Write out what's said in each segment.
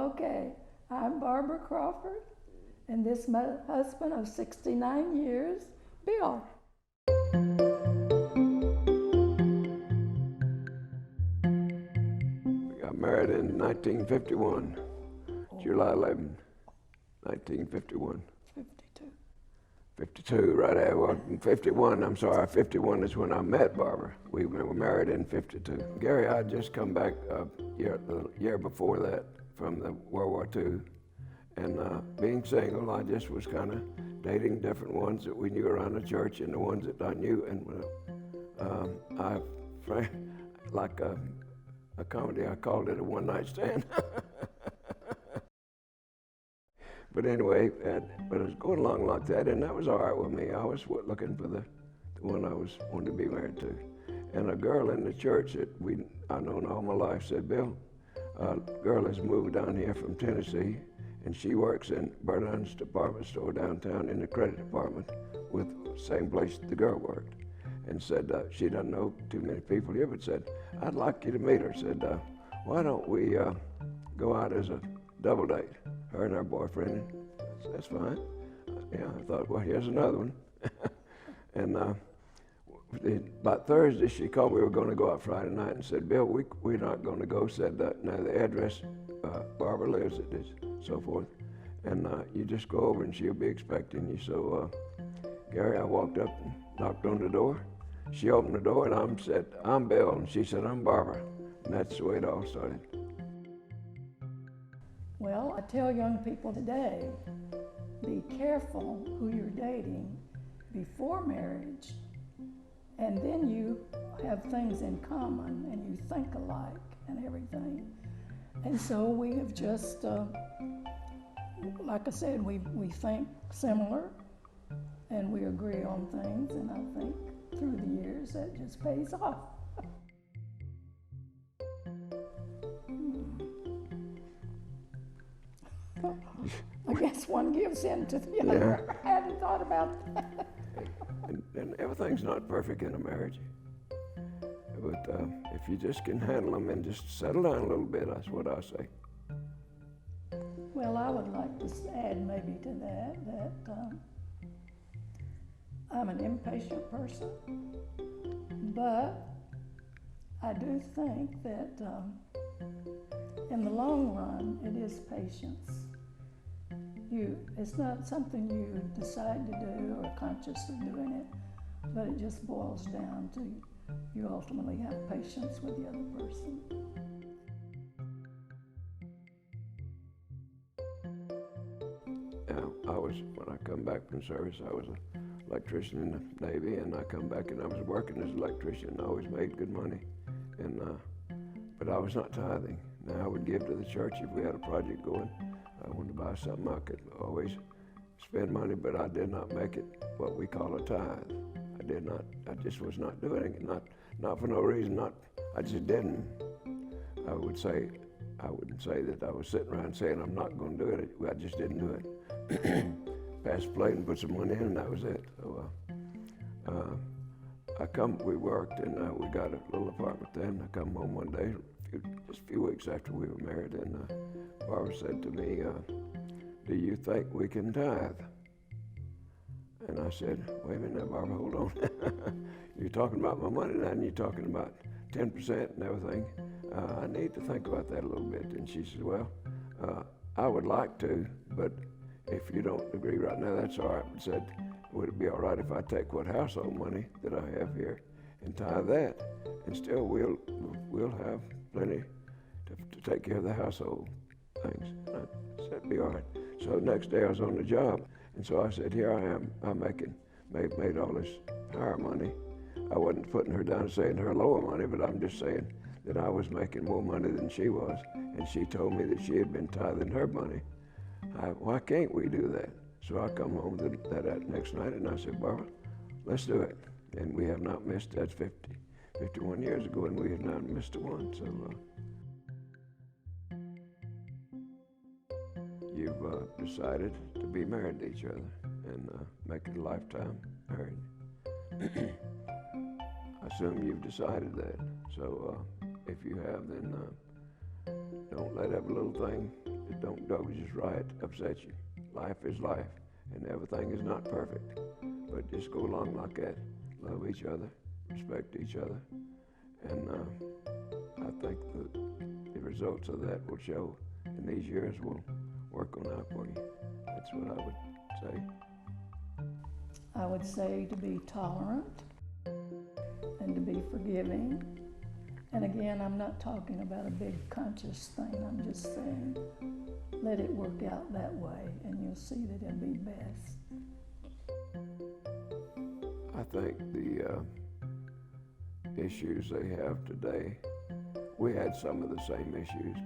Okay, I'm Barbara Crawford, and this is my husband of 69 years, Bill. We got married in 1951, July 11, 1951. 52. 52, right there. Well, in 51, I'm sorry, 51 is when I met Barbara. We were married in 52. Gary, I'd just come back the year before that from the World War II. And being single, I just was kind of dating different ones that we knew around the church and the ones that I knew. And like a comedy, I called it a one-night stand. But anyway, but it was going along like that, and that was all right with me. I was looking for the one I wanted to be married to. And a girl in the church that I known all my life said, Bill, a girl has moved down here from Tennessee, and she works in Bernard's department store downtown in the credit department with the same place the girl worked. And said she doesn't know too many people here, but said, I'd like you to meet her. Said, why don't we go out as a double date, her and her boyfriend. That's fine. Yeah, I thought, well, here's another one. And about Thursday, she called. We were going to go out Friday night and said, Bill, we're not going to go. Said, now the address Barbara lives at is so forth. And you just go over and she'll be expecting you. So, Gary, I walked up and knocked on the door. She opened the door and I said, I'm Bill. And she said, I'm Barbara. And that's the way it all started. Well, I tell young people today, be careful who you're dating before marriage, and then you have things in common and you think alike and everything. And so we have just, like I said, we think similar and we agree on things, and I think through the years that just pays off. I guess one gives in to the other. Yeah. I hadn't thought about that. And everything's not perfect in a marriage. But if you just can handle them and just settle down a little bit, that's what I say. Well, I would like to add maybe to that I'm an impatient person, but I do think that in the long run, it is patience. It's not something you decide to do or conscious of doing it, but it just boils down to you ultimately have patience with the other person. When I come back from service, I was an electrician in the Navy, and I come back and I was working as an electrician. I always made good money, and but I was not tithing. Now I would give to the church if we had a project going. I wanted to buy something, I could always spend money, but I did not make it what we call a tithe. I did not. I just was not doing it. Not for no reason. I just didn't. I wouldn't say that I was sitting around saying I'm not going to do it. I just didn't do it. Pass the plate and put some money in, and that was it. So we worked, and we got a little apartment then. I come home one day, just a few weeks after we were married, and Barbara said to me, do you think we can tithe? And I said, wait a minute now, Barbara, hold on. You're talking about my money now, and you're talking about 10% and everything. I need to think about that a little bit. And she said, well, I would like to, but if you don't agree right now, that's all right. I said, would it be all right if I take what household money that I have here and tithe that? And still we'll have plenty to take care of the household things. I said, it'd be all right. So the next day I was on the job, and so I said, here I am. I'm made all this higher money. I wasn't putting her down and saying her lower money, but I'm just saying that I was making more money than she was, and she told me that she had been tithing her money. Why can't we do that? So I come home that next night, and I said, Barbara, let's do it. And we have not missed, that's 51 years ago, and we have not missed a one. So you've decided to be married to each other and make it a lifetime marriage. I assume you've decided that. So if you have, then don't let every little thing that don't just right upset you. Life is life, and everything is not perfect. But just go along like that. Love each other, respect each other, and I think the results of that will show in these years. Will work on out for you. That's what I would say. I would say to be tolerant and to be forgiving. And again, I'm not talking about a big conscious thing. I'm just saying let it work out that way, and you'll see that it'll be best. I think the issues they have today, we had some of the same issues,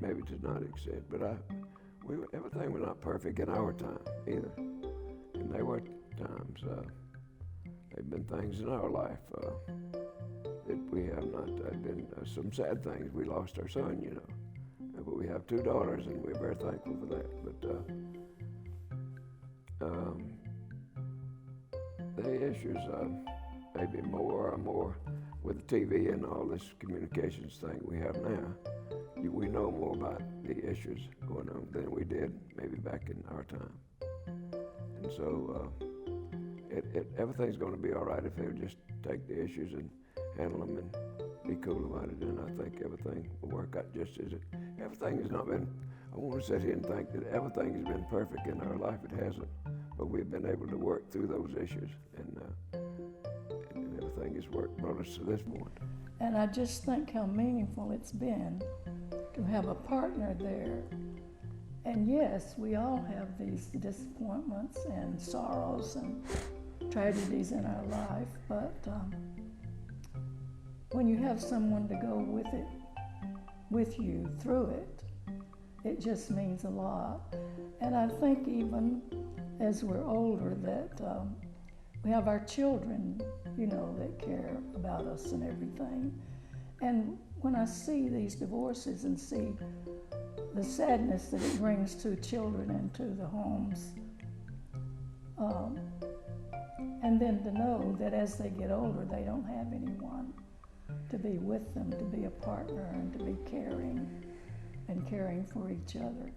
maybe to not extent, but everything was not perfect in our time either. And there were times, there've been things in our life that we have not, been some sad things. We lost our son, you know, but we have 2 daughters, and we're very thankful for that. But the issues, maybe more with the TV and all this communications thing we have now. We know more about the issues going on than we did maybe back in our time. And so everything's going to be all right if they'll just take the issues and handle them and be cool about it. And I think everything will work out just as everything has not been. I want to sit here and think that everything has been perfect in our life. It hasn't, but we've been able to work through those issues, and everything has brought us to this point. And I just think how meaningful it's been to have a partner there. And yes, we all have these disappointments and sorrows and tragedies in our life, but when you have someone to go with you through it, it just means a lot. And I think even as we're older that we have our children, you know, that care about us and everything. And when I see these divorces and see the sadness that it brings to children and to the homes, and then to know that as they get older, they don't have anyone to be with them, to be a partner, and to be caring and caring for each other.